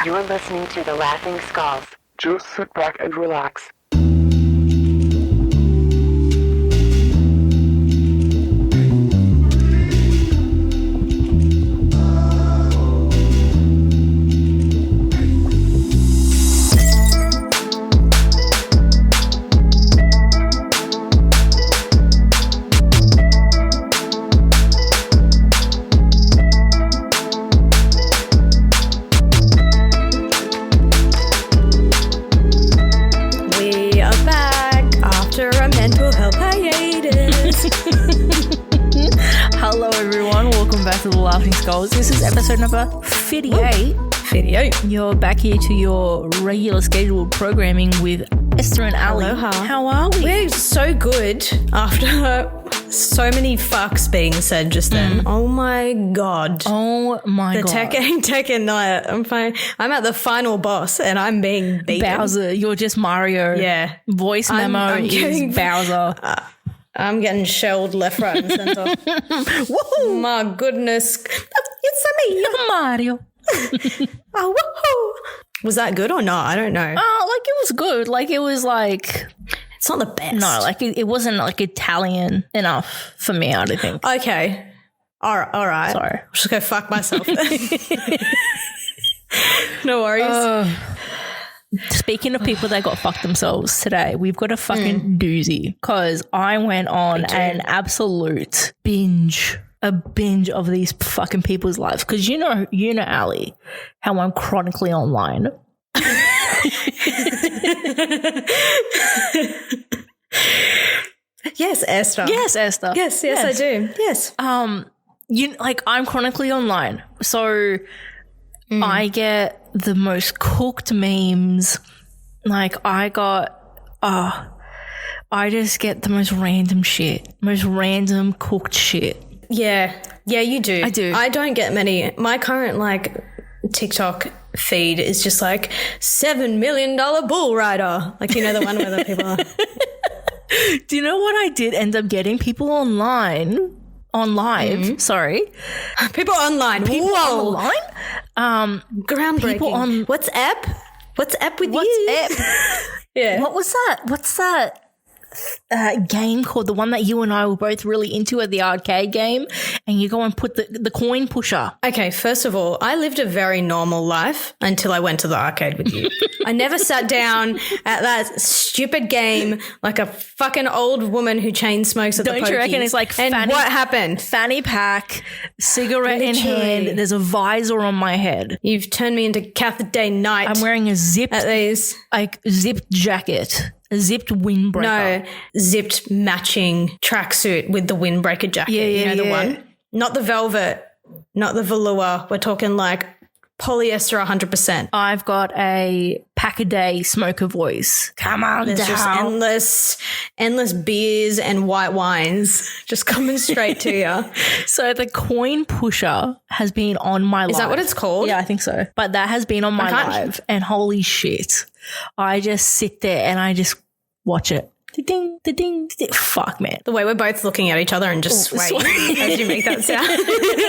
You're listening to The Laughing Skulls. Just sit back and relax. Hello everyone, welcome back to The Laughing Skulls. This is episode number 58. 58. You're back here to your regular scheduled programming with Esta and Ali. Aloha. How are we? We're so good after so many fucks being said just then. Oh my god. Oh my god. Tekken night. I'm fine. I'm at the final boss and I'm being beaten. Bowser, you're just Mario. Yeah. Voice memo I'm is getting- Bowser. I'm getting shelled left, right, and centre. Woohoo! My goodness. It's me. You're Mario. Oh, woohoo. Was that good or not? I don't know. Like it was good. Like it was like, It's not the best. no, like it wasn't like Italian enough for me, I don't think. Okay. All right. Sorry. I'll just go fuck myself. No worries. Speaking of people that got fucked themselves today, we've got a fucking doozy because I went on an absolute binge of these fucking people's lives because you know, Ali, how I'm chronically online. Yes, Esther. Yes, Esther. Yes, I do. Yes. I'm chronically online, so I get the most cooked memes. Like I just get the most random shit, most random cooked shit. Yeah, you do. I do. I don't get many. My current TikTok feed is just like $7 million bull rider. Like, you know, the one where the people are. Do you know what I did end up getting? People on live. Sorry. People online. Whoa. Online? Groundbreaking. People on WhatsApp? What's up with What's you? up? Yeah. What was that? What's that game called? The one that you and I were both really into at the arcade game, and you go and put the coin pusher. Okay, first of all, I lived a very normal life until I went to the arcade with you. I never sat down at that stupid game like a fucking old woman who chain smokes at the Don't you reckon pokies. it's like And fanny- what happened? Fanny pack, cigarette in Literally. hand. There's a visor on my head. You've turned me into Cather Day Knight I'm wearing a zipped at these. zipped jacket, a zipped windbreaker. No, zipped matching tracksuit with the windbreaker jacket. You know the one? Not the velvet, not the velour. We're talking like polyester 100%. I've got a pack a day smoker voice. Come on, There's just endless beers and white wines just coming straight to you. So the coin pusher has been on my live. Is that what it's called? Yeah, I think so. But that has been on my live, and holy shit, I just sit there and I just watch it. Ding, ding, ding. Fuck, man. The way we're both looking at each other and just swaying as you make that sound.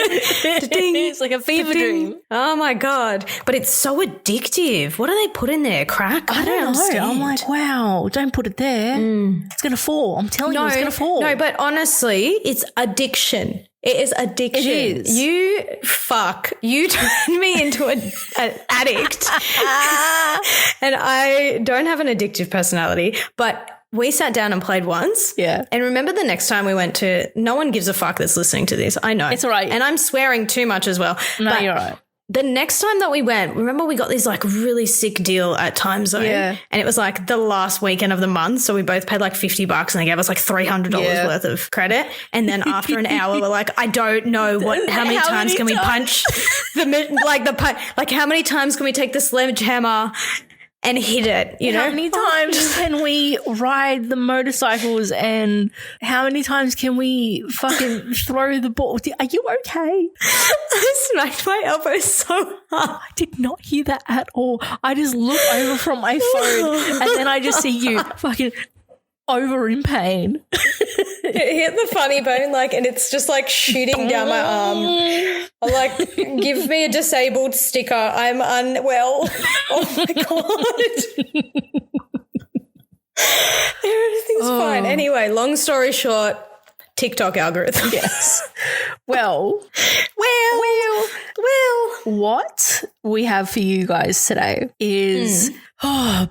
It's like a fever dream. Oh my God. But it's so addictive. What do they put in there? Crack? I don't know. understand. I'm like, wow, don't put it there. It's going to fall. I'm telling you, it's going to fall. No, but honestly, it's addiction. It is addiction. It is. You turned me into an addict. And I don't have an addictive personality, but we sat down and played once. Yeah. And remember the next time we went to, no one gives a fuck that's listening to this. I know. It's all right. And I'm swearing too much as well. No, But you're right. the next time that we went, remember we got this like really sick deal at Time Zone. Yeah. And it was like the last weekend of the month. So we both paid like $50 and they gave us like $300 worth of credit. And then after an hour, we're like, I don't know how many times can we punch how many times can we take the sledgehammer and hit it, you know? How many times can we ride the motorcycles and how many times can we fucking throw the ball? Are you okay? I smacked my elbow so hard. I did not hear that at all. I just look over from my phone and then I just see you fucking over in pain. hit the funny bone, like, and it's just like shooting down my arm. I'm like, give me a disabled sticker. I'm unwell. Oh my God. Everything's fine. Anyway, long story short, TikTok algorithm. Yes. Well, what we have for you guys today is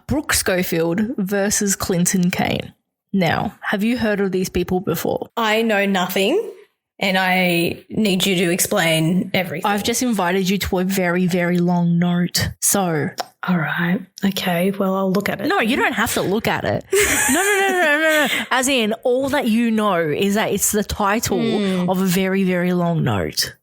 Brooke Schofield versus Clinton Kane. Now, have you heard of these people before? I know nothing, and I need you to explain everything. I've just invited you to a very, very long note. So, all right. Okay. Well, I'll look at it. no, you don't have to look at it. No. As in, all that you know is that it's the title of a very, very long note.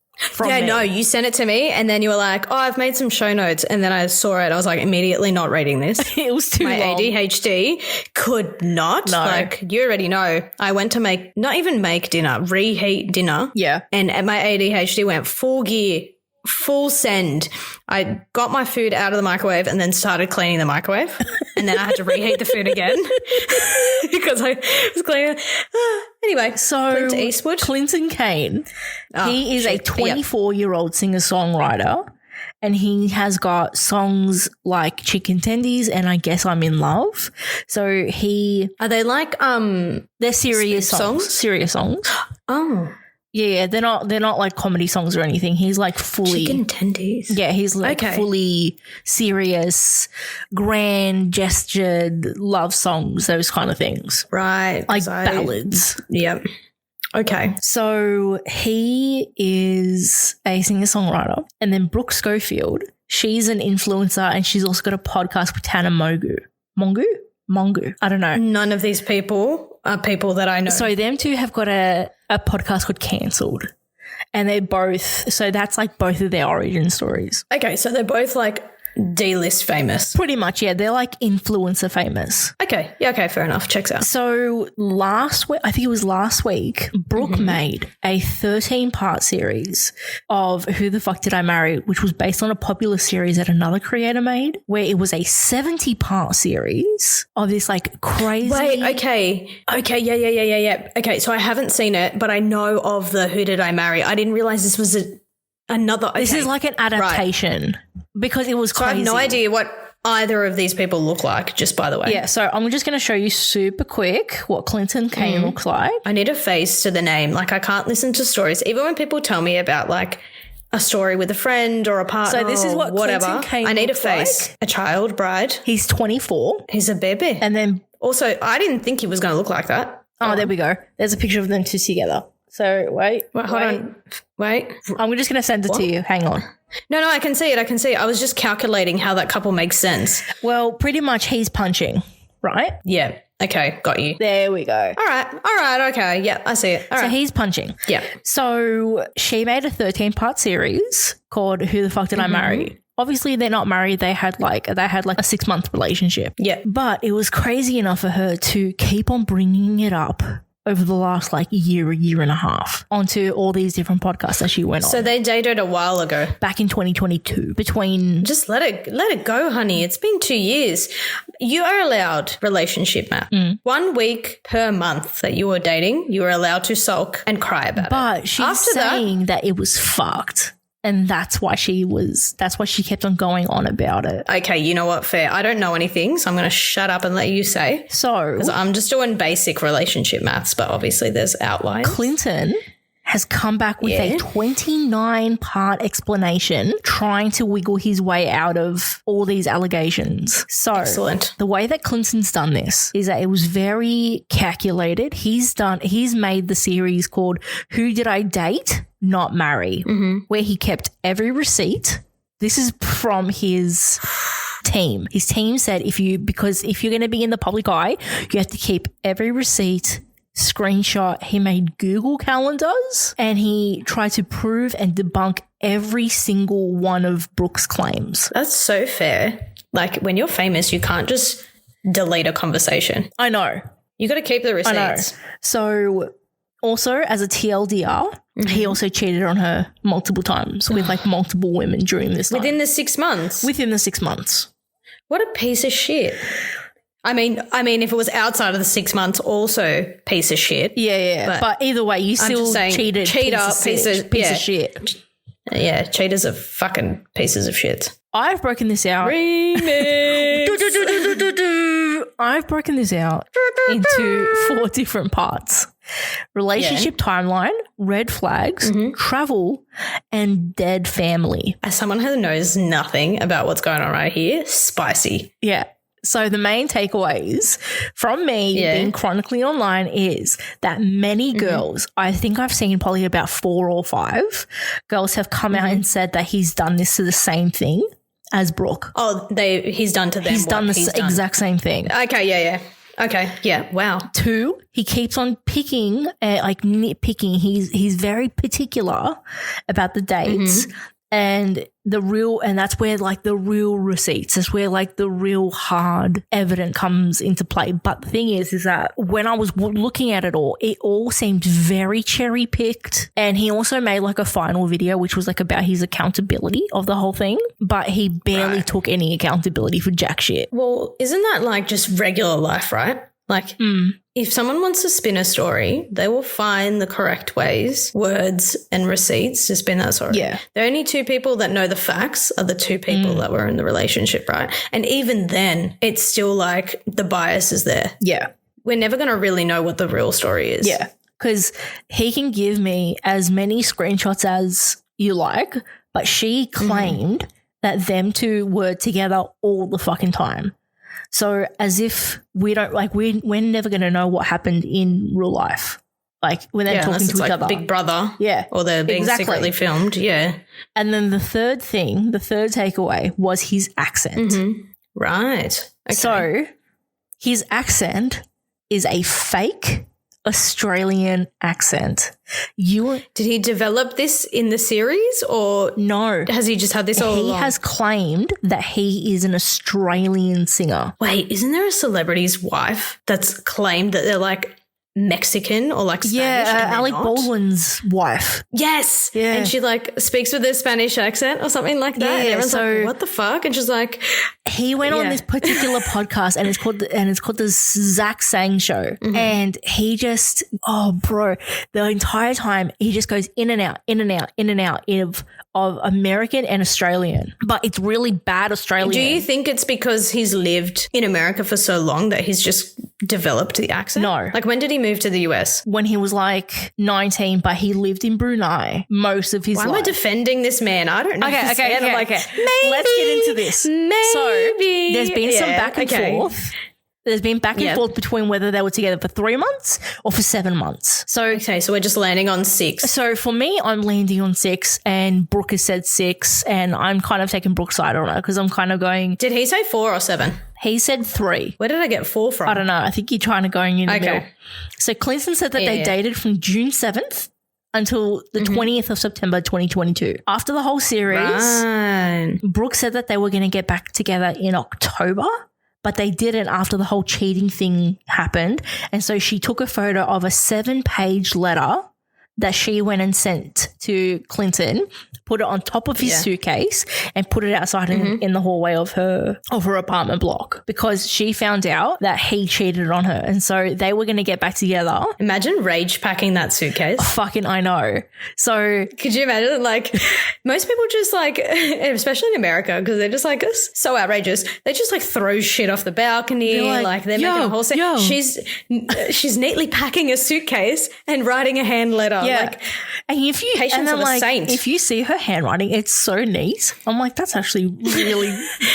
Yeah, no, you sent it to me and then you were like, oh, I've made some show notes. And then I saw it. I was like, immediately not reading this. It was too long. My ADHD could not. No. Like, you already know. I went to not even make dinner, reheat dinner. Yeah. And my ADHD went full gear, full send. I got my food out of the microwave and then started cleaning the microwave. And then I had to reheat the food again because I was cleaning. Anyway, so Clinton Kane, he is a 24-year-old singer-songwriter, and he has got songs like Chicken Tendies and I Guess I'm in Love. So are they like they're serious songs? Serious songs. Oh. Yeah, they're not like comedy songs or anything. He's like fully Chicken Tendies. Yeah, he's like fully serious, grand gestured love songs, those kind of things. Right. Like ballads. Yep. Okay. So he is a singer-songwriter. And then Brooke Schofield, she's an influencer and she's also got a podcast with Tana Mongu. Mongu? I don't know. None of these people are people that I know. So them two have got a podcast called Cancelled. And they're both, so that's like both of their origin stories. Okay, so they're both like D-list famous. Pretty much, yeah. They're like influencer famous. Okay. Yeah, okay, fair enough. Checks out. So last week, I think it was last week, Brooke made a 13-part series of Who the Fuck Did I Marry, which was based on a popular series that another creator made, where it was a 70-part series of this like crazy... Wait, okay. Okay, yeah. Okay, so I haven't seen it, but I know of the Who Did I Marry. I didn't realize this was another... Okay. This is like an adaptation because it was crazy. I have no idea what either of these people look like, just by the way. Yeah, so I'm just going to show you super quick what Clinton Kane looks like. I need a face to the name. Like, I can't listen to stories. Even when people tell me about like a story with a friend or a partner, so this is what whatever, Clinton Kane I need a looks face. like. A child bride. He's 24. He's a baby. And then... Also, I didn't think he was going to look like that. Oh, there we go. There's a picture of them two together. So, wait. Hold on. Wait. I'm just going to send it to you. Hang on. No, I can see it. I was just calculating how that couple makes sense. Well, pretty much he's punching, right? Yeah. Okay. Got you. There we go. All right. Okay. Yeah, I see it. All right. So he's punching. Yeah. So she made a 13-part series called Who the Fuck Did I Marry? Obviously, they're not married. They had like a 6-month relationship. Yeah. But it was crazy enough for her to keep on bringing it up over the last like year and a half onto all these different podcasts that she went on. So they dated a while ago. Back in 2022 between... Just let it go, honey. It's been 2 years. You are allowed relationship map. 1 week per month that you were dating, you were allowed to sulk and cry about it. But she's saying that it was fucked. And that's why she kept on going on about it. Okay, you know what? Fair. I don't know anything, so I'm going to shut up and let you say. So, because I'm just doing basic relationship maths, but obviously there's outliers. Clinton has come back with a 29-part explanation trying to wiggle his way out of all these allegations. So, excellent. The way that Clinton's done this is that it was very calculated. He's made the series called Who Did I Date? Not Marry, where he kept every receipt. This is from his team. His team said if you're going to be in the public eye, you have to keep every receipt, screenshot. He made Google calendars and he tried to prove and debunk every single one of Brooke's claims. That's so fair. Like, when you're famous, you can't just delete a conversation. I know. You got to keep the receipts. I know. So also, as a TLDR, he also cheated on her multiple times with like multiple women during this time. Within the 6 months? Within the 6 months. What a piece of shit. I mean, if it was outside of the 6 months, also piece of shit. Yeah. But either way, you still cheated. Piece of shit. Yeah, cheaters are fucking pieces of shit. I've broken this out. Remix. I've broken this out into 4 different parts. Relationship timeline, red flags, travel, and dead family. As someone who knows nothing about what's going on right here, spicy. Yeah. So the main takeaways from me being chronically online is that many girls, I think I've seen probably about 4 or 5 girls have come out and said that he's done this to the same thing as Brooke. Oh, he's done to them. He's done the exact same thing. Okay, yeah. Okay, yeah, wow. 2, he keeps on picking, nitpicking. He's very particular about the dates. And that's where like the real receipts, that's where like the real hard evidence comes into play. But the thing is that when I was looking at it all seemed very cherry picked. And he also made like a final video, which was like about his accountability of the whole thing. But he barely took any accountability for jack shit. Well, isn't that like just regular life, right? Like if someone wants to spin a story, they will find the correct ways, words and receipts to spin that story. Yeah. The only 2 people that know the facts are the 2 people that were in the relationship, right? And even then, it's still like the bias is there. Yeah. We're never going to really know what the real story is. Yeah. Because he can give me as many screenshots as you like, but she claimed that them 2 were together all the fucking time. So as if we don't like we're never going to know what happened in real life, like when they're talking to each other. Big Brother, or they're being secretly filmed, And then the third takeaway was his accent. Right. Okay. So his accent is a fake Australian accent. Did he develop this in the series or no? Has he just had this all along? He has claimed that he is an Australian singer. Wait, isn't there a celebrity's wife that's claimed that they're like Mexican or like Spanish? Yeah, Alec Baldwin's wife. Yes. Yeah. And she like speaks with a Spanish accent or something like that. And everyone's like, what the fuck? And she's like, he went on this particular podcast and it's called the Zach Sang Show. And he just, the entire time he just goes in and out of American and Australian, but it's really bad Australian. Do you think it's because he's lived in America for so long that he's just developed the accent? No. Like when did he move to the US? When he was like 19, but he lived in Brunei most of his life. Why am I defending this man? I don't know. Okay. Maybe. Let's get into this. Maybe. So there's been some back and forth. There's been back and forth between whether they were together for 3 months or for 7 months. So we're just landing on 6. So for me, I'm landing on 6 and Brooke has said 6 and I'm kind of taking Brooke's side on it because I'm kind of going. Did he say 4 or 7? He said 3. Where did I get 4 from? I don't know. I think you're trying to go in the middle. So Clinton said that they dated from June 7th until the 20th of September 2022. After the whole series, Brooke said that they were going to get back together in October. But they didn't after the whole cheating thing happened. And so she took a photo of a 7-page letter that she went and sent to Clinton, put it on top of his suitcase and put it outside in the hallway of her apartment block because she found out that he cheated on her. And so they were going to get back together. Imagine rage packing that suitcase. Fucking I know. So could you imagine? Like most people just like, especially in America, because they're just like so outrageous. They just like throw shit off the balcony. They're making a whole scene. She's neatly packing a suitcase and writing a hand letter. Yeah. Like, and if you patience of a saint. If you see her handwriting, it's so neat. I'm like, that's actually really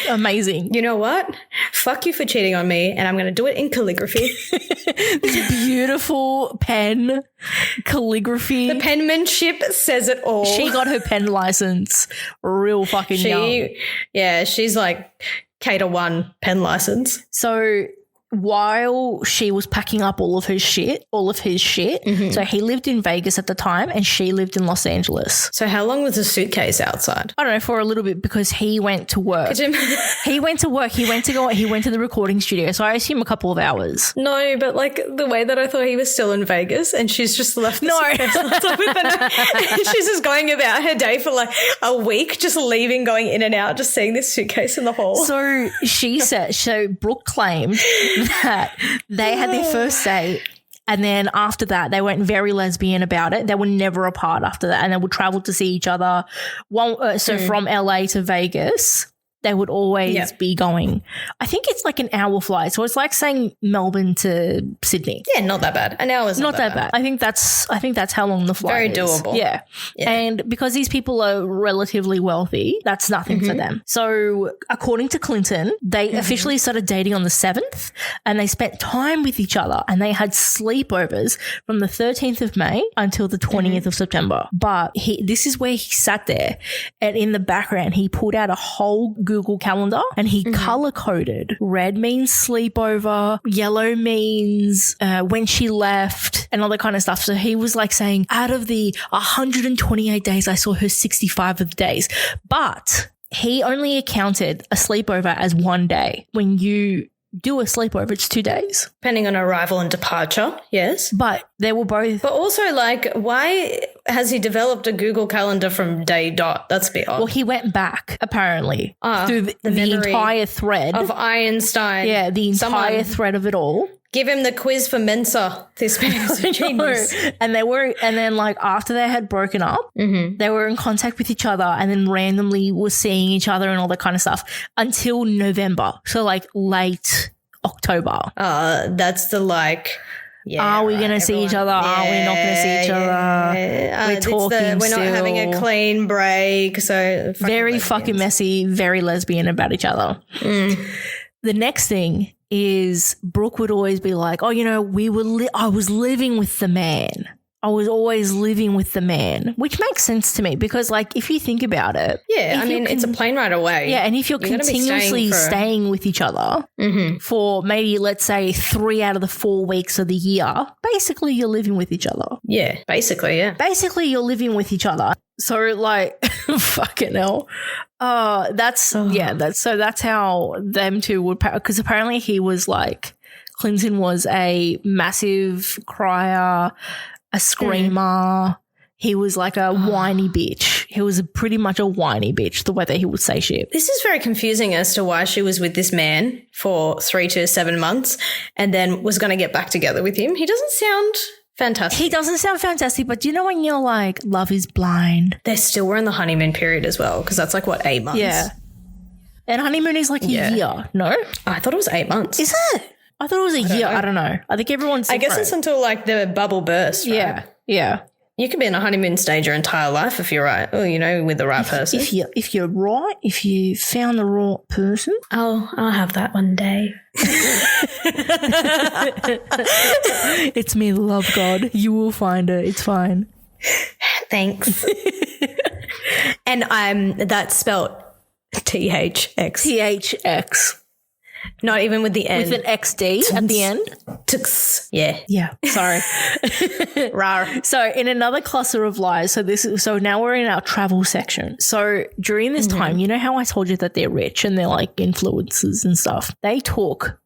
amazing. You know what? Fuck you for cheating on me, and I'm going to do it in calligraphy. This beautiful pen calligraphy. The penmanship says it all. She got her pen license real fucking young. Yeah, she's like K-1 pen license. So while she was packing up all of his shit, so he lived in Vegas at the time and she lived in Los Angeles. So how long was the suitcase outside? I don't know, for a little bit, because he went to work. He went to work. He went to the recording studio. So I assume a couple of hours. No, but like the way that I thought he was still in Vegas and she's just left the suitcase on top with and she's just going about her day for like a week, just leaving, going in and out, just seeing this suitcase in the hall. So she said, Brooke claimed that they had their first date. And then after that, they went very lesbian about it. They were never apart after that. And they would travel to see each other. From LA to Vegas, they would always be going. I think it's like an hour flight. So it's like saying Melbourne to Sydney. Yeah, not that bad. An hour is not that bad. I think that's how long the flight is. Very doable. Yeah. And because these people are relatively wealthy, that's nothing for them. So according to Clinton, they officially started dating on the 7th and they spent time with each other and they had sleepovers from the 13th of May until the 20th of September. But this is where he sat there and in the background, he pulled out a whole Google Calendar and he color coded. Red means sleepover, yellow means when she left and all that kind of stuff. So he was like saying, out of the 128 days, I saw her 65 of the days. But he only accounted a sleepover as one day. When you do a sleepover, it's 2 days. Depending on arrival and departure, yes. But they were both. But also, like, why has he developed a Google Calendar from day dot? That's a bit odd. Well, he went back, apparently, through the memory entire thread. Of Einstein. Yeah, the entire thread of it all. Give him the quiz for Mensa. This man's a genius. And then like after they had broken up, they were in contact with each other and then randomly were seeing each other and all that kind of stuff until November. So like late October. That's the like. Yeah, are we going to see each other? Are we not going to see each other? We're talking we're not having a clean break. So very fucking messy, very lesbian about each other. The next thing is Brooke would always be like, oh, you know, I was living with the man. I was always living with the man, which makes sense to me because, like, if you think about it. Yeah, I mean, it's a plane ride away. Yeah, and if you're continuously staying with each other for maybe, let's say, 3 out of the 4 weeks of the year, basically you're living with each other. Yeah, basically, yeah. Basically you're living with each other. So, like, fucking hell. That's how them two would, because apparently he was like, Clinton was a massive crier, a screamer. He was like a whiny bitch. He was pretty much a whiny bitch, the way that he would say shit. This is very confusing as to why she was with this man for 3 to 7 months and then was going to get back together with him. He doesn't sound fantastic. He doesn't sound fantastic, but you know when you're like, love is blind? They still were in the honeymoon period as well because that's like, what, 8 months? Yeah. And honeymoon is like a year, no? I thought it was 8 months. Is it? I thought it was a year. I don't know. I think everyone's different. I guess it's until like the bubble bursts, right? Yeah, yeah. You could be in a honeymoon stage your entire life if you're right. Oh, you know, with the right person. If you're right, if you found the right person. I'll have that one day. It's me, the love God. You will find her. It's fine. Thanks. And that's spelled THX. THX. Not even with the N. With an XD at the end. Tux. Yeah. Yeah. Sorry. Rar. So in another cluster of lies, so now we're in our travel section. So during this time, you know how I told you that they're rich and they're like influencers and stuff? They took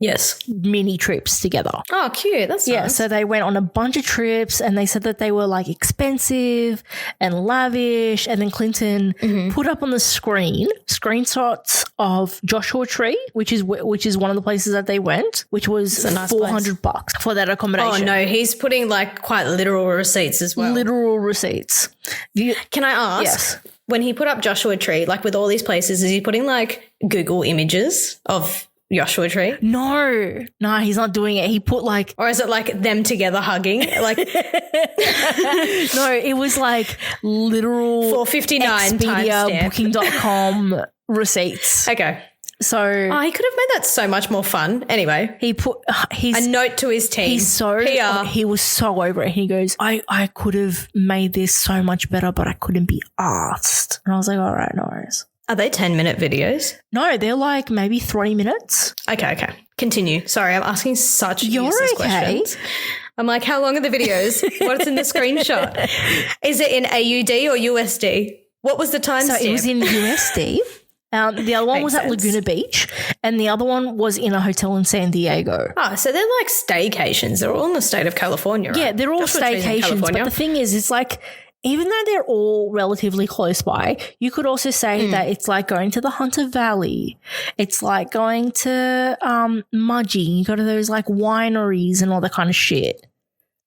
mini trips together. Oh, cute. That's nice. So they went on a bunch of trips and they said that they were like expensive and lavish. And then Clinton put up on the screen screenshots of Joshua Tree, which is one of the places that they went, which was nice $400 for that accommodation. Oh no, he's putting like quite literal receipts as well. Literal receipts. Can I ask? Yes. When he put up Joshua Tree, like with all these places, is he putting like Google images of Joshua Tree? No, he's not doing it. He put like, or is it like them together hugging? Like, no, it was like literal $4.59 Expedia, Booking.com receipts. Okay. So he could have made that so much more fun. Anyway, he put a note to his team. He was so over it. He goes, I could have made this so much better, but I couldn't be asked. And I was like, all right, no worries. Are they 10-minute videos? No, they're like maybe 3 minutes. Okay. Continue. Sorry, I'm asking such useless questions. I'm like, how long are the videos? What's in the screenshot? Is it in AUD or USD? What was the time stamp? So it was in USD. The other one was at sense. Laguna Beach, and the other one was in a hotel in San Diego. Oh, so they're like staycations. They're all in the state of California, right? Yeah, they're all That's what's in staycations. California. But the thing is, it's like, even though they're all relatively close by, you could also say that it's like going to the Hunter Valley. It's like going to Mudgee. You go to those like wineries and all that kind of shit.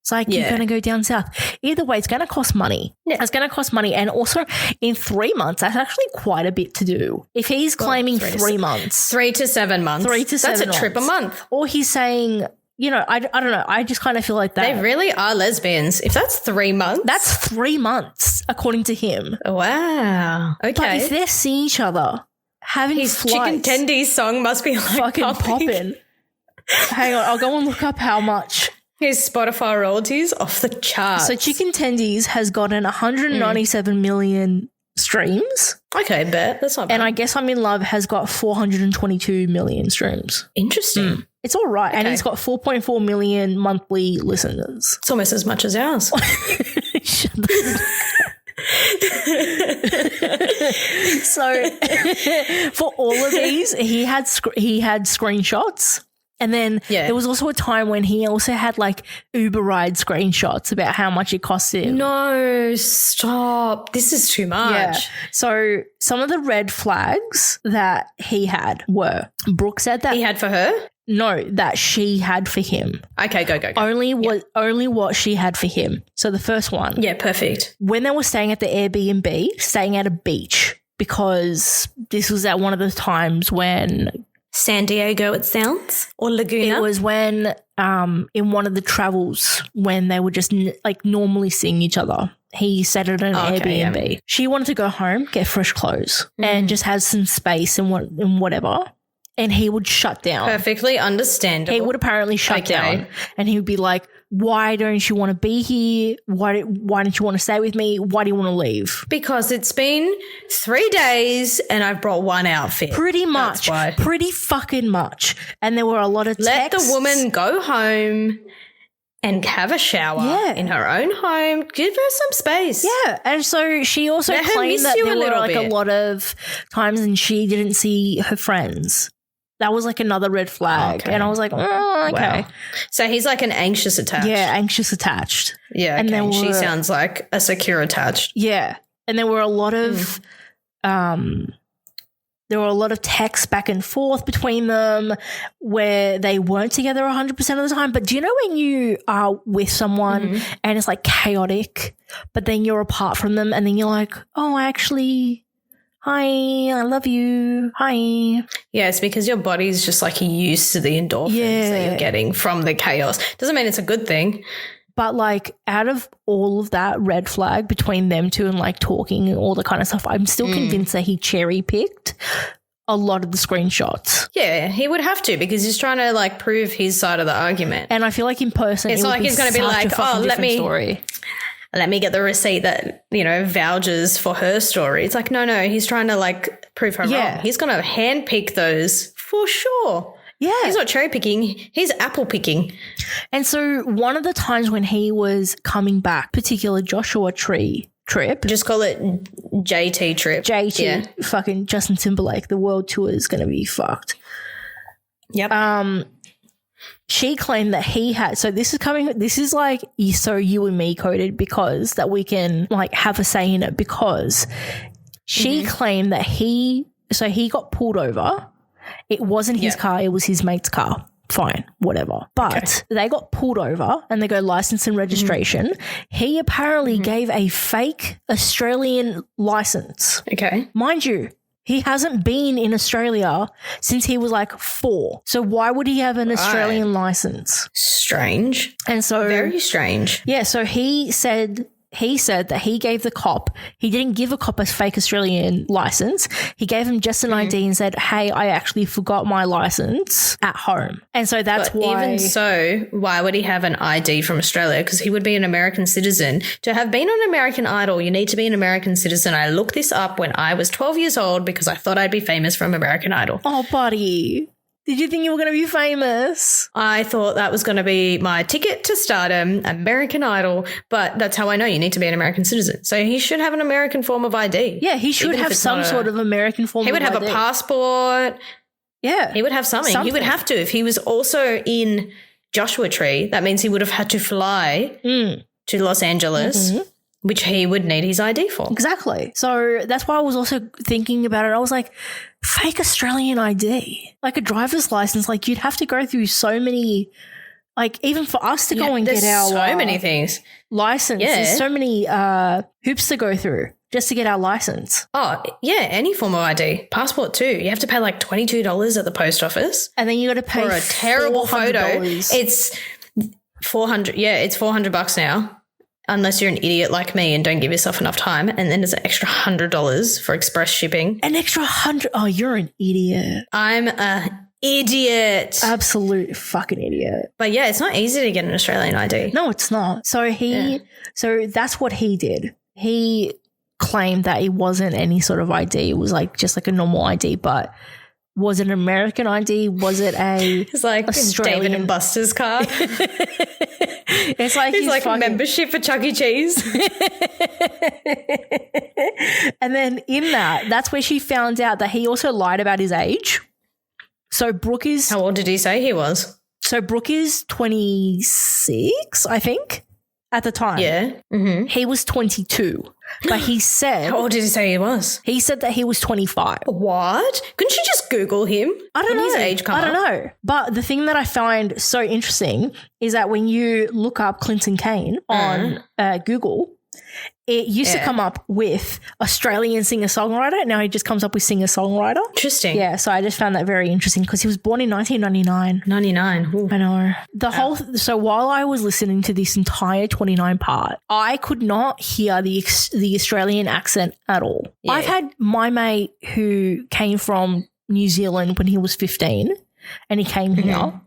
It's like you're going to go down south. Either way, it's going to cost money. Yeah. It's going to cost money. And also in 3 months, that's actually quite a bit to do. If he's claiming 3 months. 3 to 7 months. 3 to 7 months. That's a trip a month. Or he's saying, you know, I don't know. I just kind of feel like that. They really are lesbians. If that's 3 months. That's 3 months, according to him. Wow. Okay. But if they're seeing each other, having His flights, Chicken Tendies song must be like fucking popping. Hang on, I'll go and look up how much. His Spotify royalties off the charts. So Chicken Tendies has gotten 197 million streams. Okay, bet. That's not bad. And I Guess I'm in Love has got 422 million streams. Interesting. It's all right. And Okay. he's got 4.4 million monthly listeners. It's almost as much as ours. So for all of these, he had screenshots. And then there was also a time when he also had like Uber ride screenshots about how much it cost him. No, stop. This is too much. Yeah. So some of the red flags that he had were Brooke said that He had for her? no, that she had for him. Okay, go. Only what she had for him. So the first one. Yeah, perfect. When they were staying at the Airbnb, staying at a beach, because this was at one of the times when San Diego, it sounds, or Laguna. it was when in one of the travels when they were just like normally seeing each other. He stayed at an Airbnb. Yeah. She wanted to go home, get fresh clothes, and just have some space and whatever. And he would shut down. Perfectly understandable. He would apparently shut down, and he would be like, "Why don't you want to be here? Why don't you want to stay with me? Why do you want to leave?" Because it's been 3 days and I've brought one outfit. Pretty much, That's why. pretty fucking much. And there were a lot of Let texts. the woman go home and have a shower in her own home. Give her some space. Yeah, and so she also Let her claimed miss that you there a were little like a bit. lot of times and she didn't see her friends. That was like another red flag. Okay. And I was like, oh, okay. Wow. So he's like an anxious attached. Yeah, anxious attached. Yeah, And okay. there She were- sounds like a secure attached. Yeah. And there were a lot of texts back and forth between them where they weren't together 100% of the time. But do you know when you are with someone and it's like chaotic, but then you're apart from them and then you're like, oh, actually, hi, I love you. Hi. Yeah, it's because your body's just like used to the endorphins that you're getting from the chaos. Doesn't mean it's a good thing. But like out of all of that red flag between them two and like talking and all the kind of stuff, I'm still convinced that he cherry picked a lot of the screenshots. Yeah, he would have to because he's trying to like prove his side of the argument. And I feel like in person, It's it not would like be he's gonna be such like, a fucking "Oh, let different me- story." Let me get the receipt that, you know, vouches for her story. It's like, no, he's trying to like prove her Yeah. wrong. He's going to handpick those for sure. Yeah. He's not cherry picking. He's apple picking. And so one of the times when he was coming back, particular Joshua Tree trip, Just call it JT trip. JT, Yeah. fucking Justin Timberlake, the world tour is going to be fucked. Yep. She claimed that he had, so this is like so you and me coded because that we can like have a say in it because she claimed that he got pulled over. It wasn't his car, it was his mate's car. Fine, whatever. But they got pulled over and they go license and registration. He apparently gave a fake Australian license. Okay. Mind you, he hasn't been in Australia since he was like 4. So why would he have an Australian license? Strange. And so Very strange. yeah, so he said he said that he gave the cop, he didn't give a cop a fake Australian license. He gave him just an ID and said, hey, I actually forgot my license at home. And so that's why. Even so, why would he have an ID from Australia? Because he would be an American citizen. To have been on American Idol, you need to be an American citizen. I looked this up when I was 12 years old because I thought I'd be famous from American Idol. Oh, buddy. Did you think you were going to be famous? I thought that was going to be my ticket to stardom, American Idol, but that's how I know you need to be an American citizen. So he should have an American form of ID. Yeah, he should have some sort of American form of ID. He would have a passport. Yeah. He would have something. He would have to. If he was also in Joshua Tree, that means he would have had to fly to Los Angeles, which he would need his ID for. Exactly. So that's why I was also thinking about it. I was like, fake Australian ID, like a driver's license, like you'd have to go through so many, like even for us to go and get our so many things license. Yeah. There's so many hoops to go through just to get our license. Oh, yeah, any form of ID. Passport too. You have to pay like $22 at the post office. And then you got to pay for a terrible photo. $400. It's $400. Yeah, it's $400 now. Unless you're an idiot like me and don't give yourself enough time. And then there's an extra $100 for express shipping. An extra $100. Oh, you're an idiot. I'm an idiot. Absolute fucking idiot. But yeah, it's not easy to get an Australian ID. No, it's not. So so that's what he did. He claimed that it wasn't any sort of ID. It was like just like a normal ID, but was it an American ID? Was it it's like Australian? David and Buster's card. It's like he's like membership for Chuck E. Cheese. And then in that's where she found out that he also lied about his age. So Brooke is... How old did he say he was? So Brooke is 26, I think, at the time. Yeah. Mm-hmm. He was 22. But he said... How old did he say he was? He said that he was 25. What? Couldn't you just Google him? I don't know. His age come I don't know. But the thing that I find so interesting is that when you look up Clinton Kane on Google, it used to come up with Australian singer-songwriter. Now he just comes up with singer-songwriter. Interesting. Yeah, so I just found that very interesting because he was born in 1999. 99. Ooh. I know. So while I was listening to this entire 29 part, I could not hear the Australian accent at all. Yeah. I've had my mate who came from New Zealand when he was 15 and he came here.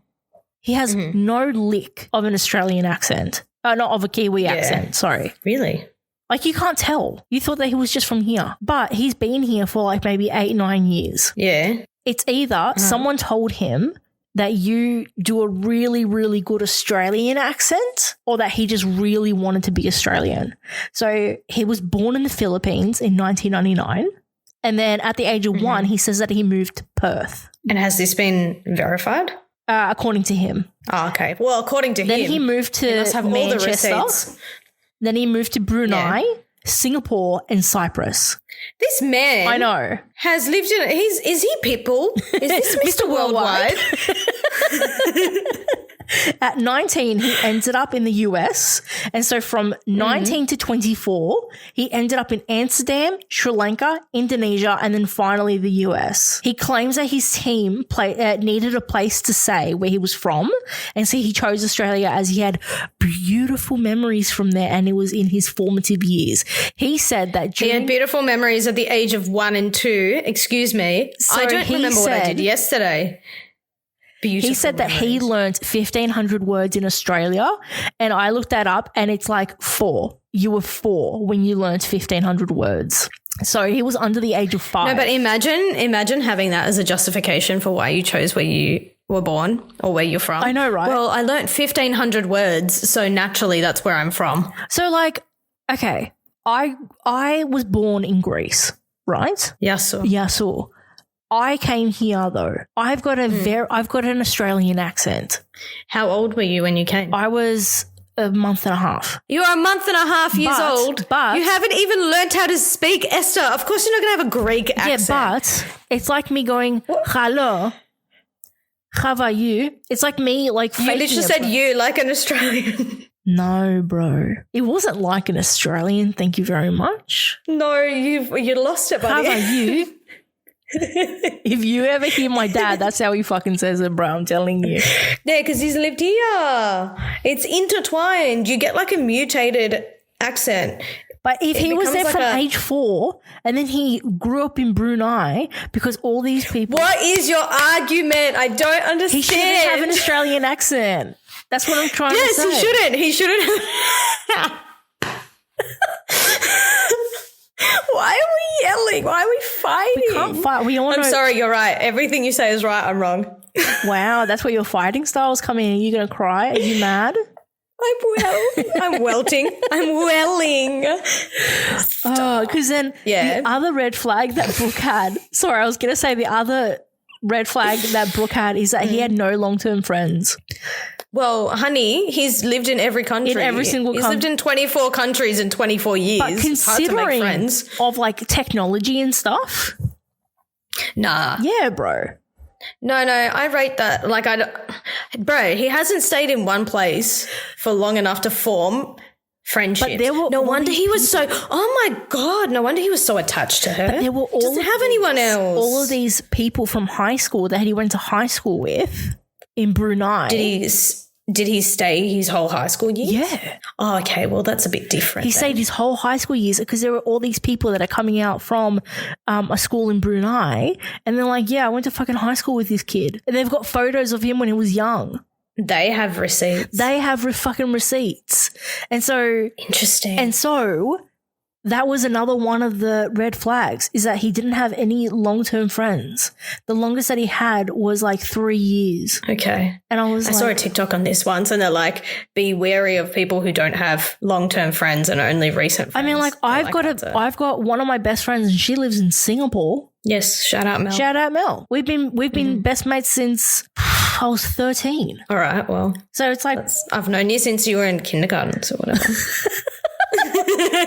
He has no lick of an Australian accent. Not of a Kiwi accent, sorry. Really? Like you can't tell. You thought that he was just from here. But he's been here for like maybe 8-9 years. Yeah. It's either someone told him that you do a really, really good Australian accent or that he just really wanted to be Australian. So he was born in the Philippines in 1999. And then at the age of 1, he says that he moved to Perth. And has this been verified? According to him. Oh, okay. Well, according to him. Then he moved to Manchester. Then he moved to Brunei, Singapore, and Cyprus. This man, I know, has lived in. Is he Pitbull? Is this Mr. Worldwide? At 19, he ended up in the US. And so from 19 to 24, he ended up in Amsterdam, Sri Lanka, Indonesia, and then finally the US. He claims that his team needed a place to stay where he was from. And so he chose Australia as he had beautiful memories from there and it was in his formative years. He said that he had beautiful memories at the age of 1 and 2. Excuse me. So I don't remember what I did yesterday. Beautiful he said that he learned 1,500 words in Australia, and I looked that up, and it's like 4. You were 4 when you learned 1,500 words. So he was under the age of 5. No, but imagine having that as a justification for why you chose where you were born or where you're from. I know, right? Well, I learnt 1,500 words, so naturally that's where I'm from. So, like, okay, I was born in Greece, right? Yes, sir. I came here though. I've got an Australian accent. How old were you when you came? I was a month and a half. You're a month and a half years old, but you haven't even learnt how to speak Esta. Of course, you're not going to have a Greek accent. Yeah, but it's like me going, hello, how are you? It's like me, like you literally said you like an Australian. No, bro. It wasn't like an Australian. Thank you very much. No, you lost it, buddy. How are you? If you ever hear my dad, that's how he fucking says it, bro. I'm telling you. Yeah, because he's lived here. It's intertwined. You get like a mutated accent. But if he was there becomes from like age 4 and then he grew up in Brunei because all these people... What is your argument? I don't understand. He shouldn't have an Australian accent. That's what I'm trying to say. Yes, he shouldn't. He shouldn't. Why are we yelling? Why are we fighting? We can't fight. We all know. I'm sorry, you're right. Everything you say is right. I'm wrong. Wow, that's where your fighting styles come in. Are you going to cry? Are you mad? I'm welting. I'm welling. Oh, because then Yeah. the other red flag that Brooke had, sorry, I was going to say the other red flag that Brooke had is that he had no long-term friends. Well, honey, he's lived in every country. In every single He's country. lived in 24 countries in 24 years. But It's hard to make considering friends. of like technology and stuff, Nah. yeah, bro. No, I rate that. Like, bro, he hasn't stayed in one place for long enough to form friendships. But there were no all wonder these he was so, oh my God, no wonder he was so attached to her. But there were all Doesn't of have anyone else. All of these people from high school that he went to high school with in Brunei. Did he stay his whole high school years? Yeah. Oh, okay. Well, that's a bit different. He then. stayed his whole high school years because there were all these people that are coming out from a school in Brunei and they're like, yeah, I went to fucking high school with this kid. And they've got photos of him when he was young. They have receipts. They have fucking receipts. And so... Interesting. And so that was another one of the red flags is that he didn't have any long-term friends. The longest that he had was like 3 years. Okay. And I was I saw a like... TikTok on this once and they're like, be wary of people who don't have long-term friends and only recent friends. I mean, like, I've got one of my best friends and she lives in Singapore. Yes, shout out Mel. Shout out Mel. We've been best mates since I was 13. All right, well. So it's like... I've known you since you were in kindergarten or whatever.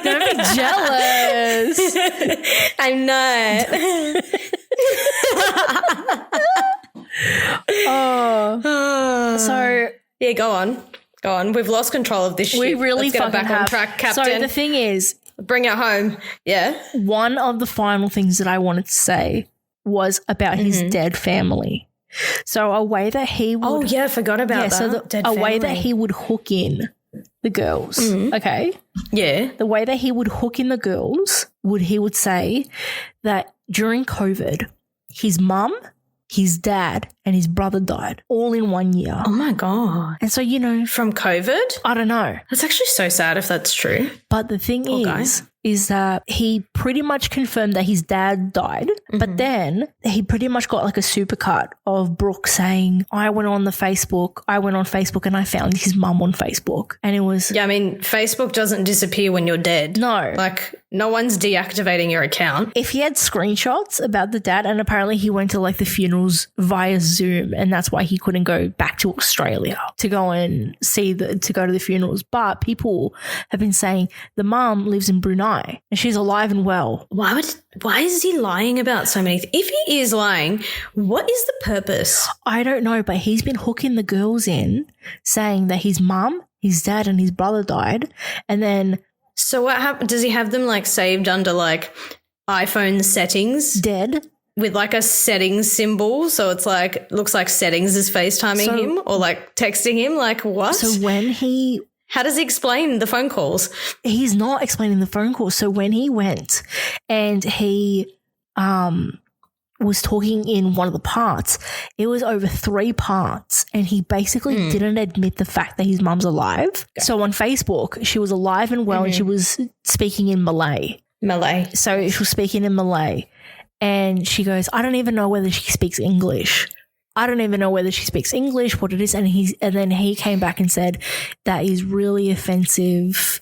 Don't be jealous. I'm not. So Yeah, go on. We've lost control of this shit. we really Let's get fucking it back have. on track, Captain. So the thing is, Bring it home. Yeah. one of the final things that I wanted to say was about his dead family. So a way that he would... Oh, yeah, I forgot about that. So a way that he would hook in the girls, okay? Yeah. The way that he would hook in the girls he would say that during COVID, his mum, his dad, and his brother died all in 1 year. Oh, my God. And so, you know, From COVID? I don't know. That's actually so sad if that's true. But the thing is that he pretty much confirmed that his dad died, but then he pretty much got like a supercut of Brooke saying, I went on Facebook and I found his mum on Facebook. And it was... Yeah, I mean, Facebook doesn't disappear when you're dead. No. Like, no one's deactivating your account. If he had screenshots about the dad, and apparently he went to like the funerals via Zoom, and that's why he couldn't go back to Australia to go and to go to the funerals. But people have been saying the mum lives in Brunei and she's alive and well. Why is he lying about so many things? If he is lying, what is the purpose? I don't know, but he's been hooking the girls in, saying that his mum, his dad, and his brother died, and then... So what happened? Does he have them like saved under like iPhone settings? Dead. With like a settings symbol, so it's like looks like settings is FaceTiming him or like texting him. Like what? So how does he explain the phone calls? He's not explaining the phone calls. So when he went and he was talking in one of the parts, it was over 3 parts, and he basically didn't admit the fact that his mum's alive. Okay. So on Facebook, she was alive and well, and she was speaking in Malay. So she was speaking in Malay. And she goes, I don't even know whether she speaks English. What it is. And then he came back and said, that is really offensive.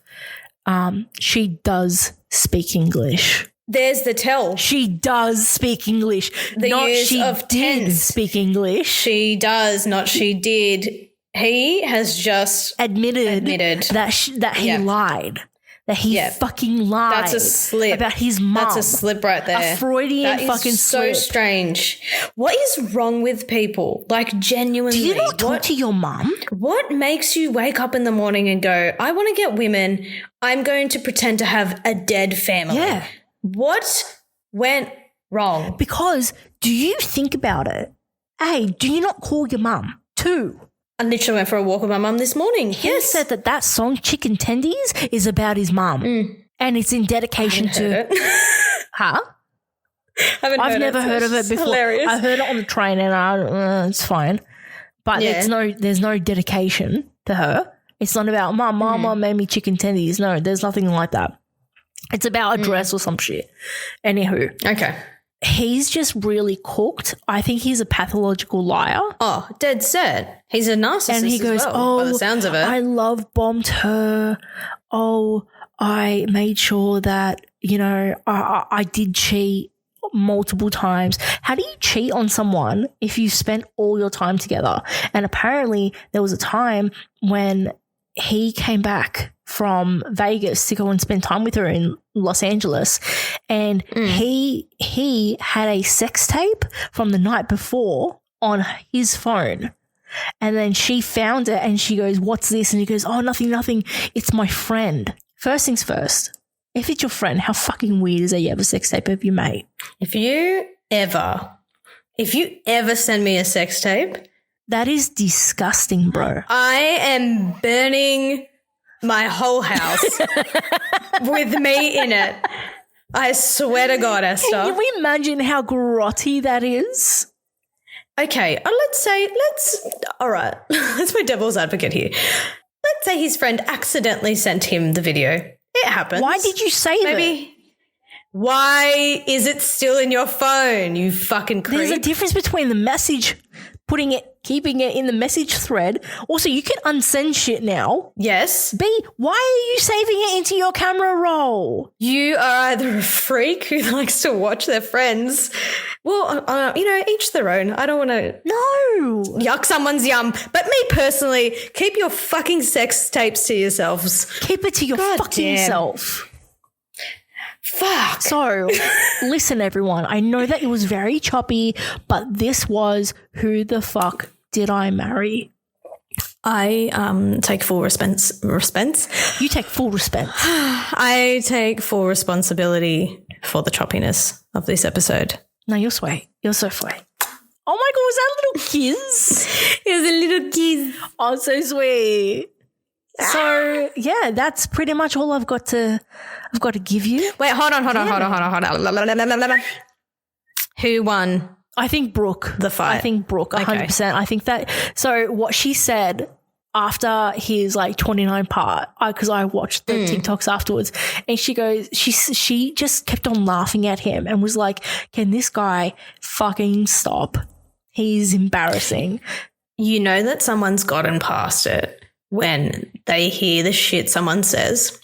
She does speak English. There's the tell. She does speak English. The use of tense. Speak English. She does, not she did. He has just admitted that he lied. That he fucking lied. That's a slip. About his mum. That's a slip right there. A Freudian fucking slip. So strange. What is wrong with people? Like, genuinely. Do you not talk to your mum? What makes you wake up in the morning and go, I want to get women. I'm going to pretend to have a dead family. Yeah. What went wrong? Because do you think about it? A, do you not call your mum? 2, I literally went for a walk with my mum this morning. He said that song Chicken Tendies is about his mum. And it's in dedication to huh? I've never heard of it before. Hilarious. I heard it on the train and it's fine. But there's no dedication to her. It's not about mom made me chicken tendies. No, there's nothing like that. It's about a dress or some shit. Anywho. Okay. He's just really cooked. I think he's a pathological liar. Oh, dead set. He's a narcissist and he goes, as well, by the sounds of it. I love bombed her. Oh, I made sure that, I did cheat multiple times. How do you cheat on someone if you spent all your time together? And apparently there was a time when he came back from Vegas to go and spend time with her in Los Angeles, and he had a sex tape from the night before on his phone. And then she found it and she goes, "What's this?" And he goes, "Oh, nothing. It's my friend." First things first, if it's your friend, how fucking weird is that you have a sex tape of your mate? If you ever send me a sex tape, that is disgusting, bro. I am burning my whole house with me in it. I swear to God, Esther. Can you imagine how grotty that is? Okay, all right, let's play devil's advocate here. Let's say his friend accidentally sent him the video. It happens. Why did you save it? Why is it still in your phone, you fucking creep? There's a difference between the message, keeping it in the message thread. Also, you can unsend shit now. Yes. B, why are you saving it into your camera roll? You are either a freak who likes to watch their friends. Well, each their own. I don't want to yuck someone's yum. But me personally, keep your fucking sex tapes to yourselves. Keep it to your fucking self. Fuck. So, listen, everyone. I know that it was very choppy, but this was Who the Fuck Did I Marry? I take full response. You take full response. I take full responsibility for the choppiness of this episode. No, you're sweet. You're so sweet. Oh my God, was that a little kiss? It was a little kiss. Oh, so sweet. So yeah, that's pretty much all I've got to give you. Wait, hold on. Who won? I think Brooke. The fight. I think Brooke, 100%. I think that. So what she said after his 29 part, because I watched the TikToks afterwards, and she goes, she just kept on laughing at him and was like, "Can this guy fucking stop? He's embarrassing." You know that someone's gotten past it when they hear the shit someone says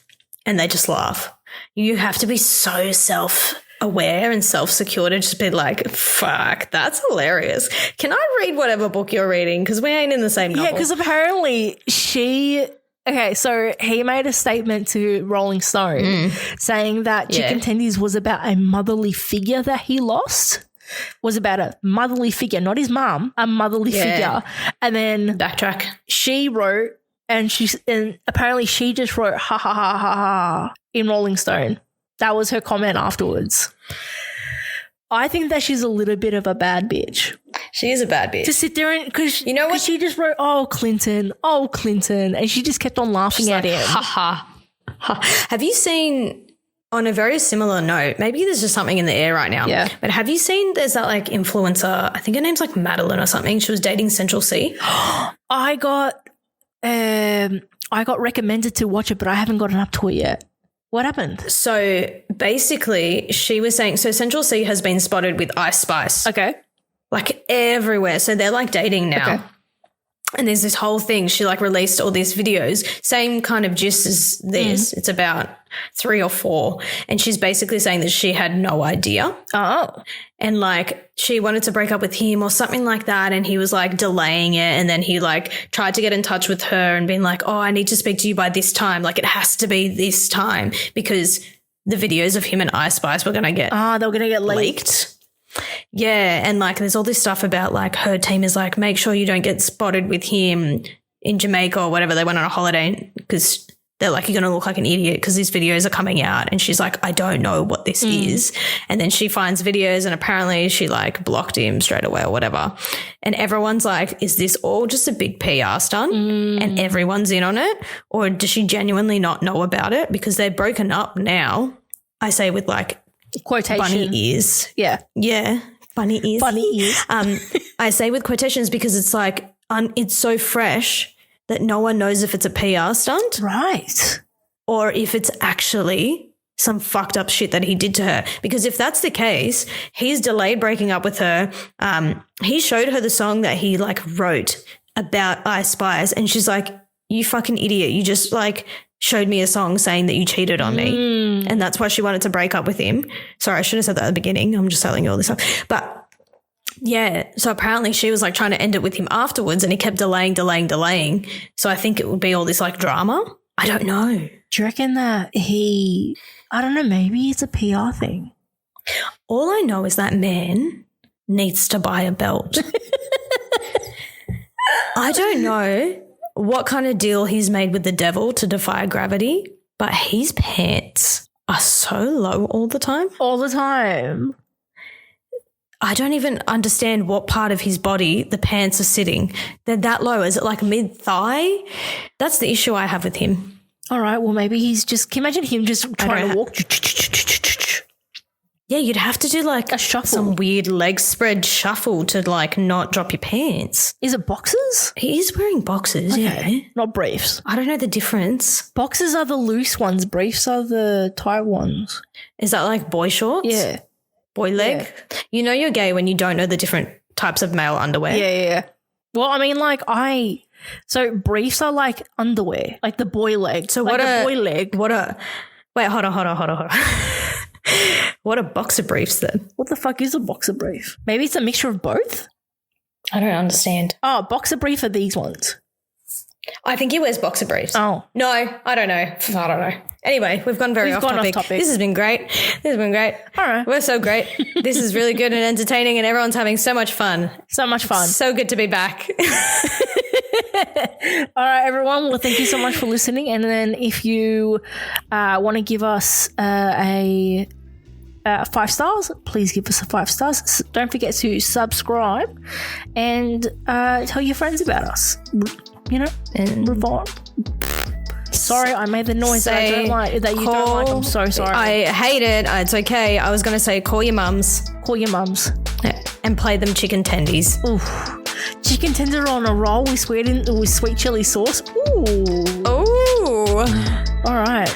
and they just laugh. You have to be so self-aware and self-secure to just be like, fuck, that's hilarious. Can I read whatever book you're reading? Because we ain't in the same novel. Yeah, because apparently so he made a statement to Rolling Stone saying that Chicken Tendies was about a motherly figure that he lost. Was about a motherly figure, not his mum, a motherly figure. And then backtrack. She wrote, and apparently she just wrote ha ha ha ha ha in Rolling Stone. That was her comment afterwards. I think that she's a little bit of a bad bitch. She is a bad bitch. To sit there and because you know what, she just wrote, oh Clinton, and she just kept on laughing at him. Ha ha. Have you seen? On a very similar note, maybe there's just something in the air right now. Yeah. But have you seen there's that influencer, I think her name's Madeline or something. She was dating Central Cee. I got recommended to watch it, but I haven't gotten up to it yet. What happened? So basically she was saying, so Central Cee has been spotted with Ice Spice. Okay. Everywhere. So they're dating now. Okay. And there's this whole thing. She released all these videos, same kind of gist as this. It's about 3 or 4. And she's basically saying that she had no idea. Oh. And she wanted to break up with him or something like that. And he was delaying it. And then he tried to get in touch with her and being oh, I need to speak to you by this time. It has to be this time because the videos of him and Ice Spice were going to get they were going to get leaked. Yeah, and there's all this stuff about her team is make sure you don't get spotted with him in Jamaica or whatever. They went on a holiday because they're like, you're going to look like an idiot because these videos are coming out. And she's like, I don't know what this is. And then she finds videos and apparently she like blocked him straight away or whatever. And everyone's like, is this all just a big PR stunt? And everyone's in on it? Or does she genuinely not know about it? Because they're broken up now. I say with like quotation. Bunny ears. Yeah. Yeah. Bunny ears. Bunny ears. I say with quotations because it's like, it's so fresh that no one knows if it's a PR stunt. Right. Or if it's actually some fucked up shit that he did to her. Because if that's the case, he's delayed breaking up with her. He showed her the song that he like wrote about Ice Spice and she's like, you fucking idiot. You just like showed me a song saying that you cheated on me. And that's why she wanted to break up with him. Sorry, I should have said that at the beginning. I'm just telling you all this stuff. But yeah, so apparently she was like trying to end it with him afterwards and he kept delaying. So I think it would be all this like drama. I don't know. Do you reckon that I don't know, maybe it's a PR thing? All I know is that man needs to buy a belt. I don't know what kind of deal he's made with the devil to defy gravity, but his pants are so low all the time. All the time. I don't even understand what part of his body the pants are sitting. They're that low. Is it like mid-thigh? That's the issue I have with him. All right, well, maybe he's just – can you imagine him just trying to walk? Yeah, you'd have to do like a shuffle. Some weird leg spread shuffle to like not drop your pants. Is it boxers? He is wearing boxers, yeah. Not briefs. I don't know the difference. Boxers are the loose ones. Briefs are the tight ones. Is that like boy shorts? Yeah. Boy leg? Yeah. You know you're gay when you don't know the different types of male underwear. Yeah. Well, I mean, like so briefs are like underwear, like the boy leg. So like boy leg. Hold on. What are boxer briefs then? What the fuck is a boxer brief? Maybe it's a mixture of both? I don't understand. Oh, boxer brief are these ones. I think he wears boxer briefs. Oh. No, I don't know. Anyway, we've gone off topic. This has been great. All right. We're so great. This is really good and entertaining and everyone's having so much fun. So good to be back. All right, everyone. Well, thank you so much for listening. And then if you want to give us a 5 stars, please give us a 5 stars. Don't forget to subscribe and tell your friends about us. You know, and move on. Sorry, I made the noise that I don't like. That you don't like. I'm so sorry. I hate it. It's okay. I was going to say call your mums. Yeah, and play them chicken tendies. Ooh. Chicken tender on a roll with sweet chili sauce. Ooh. All right.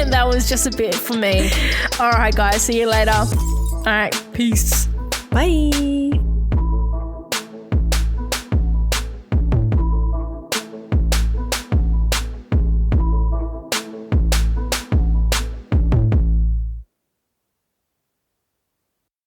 That was just a bit for me. All right, guys. See you later. All right. Peace. Bye.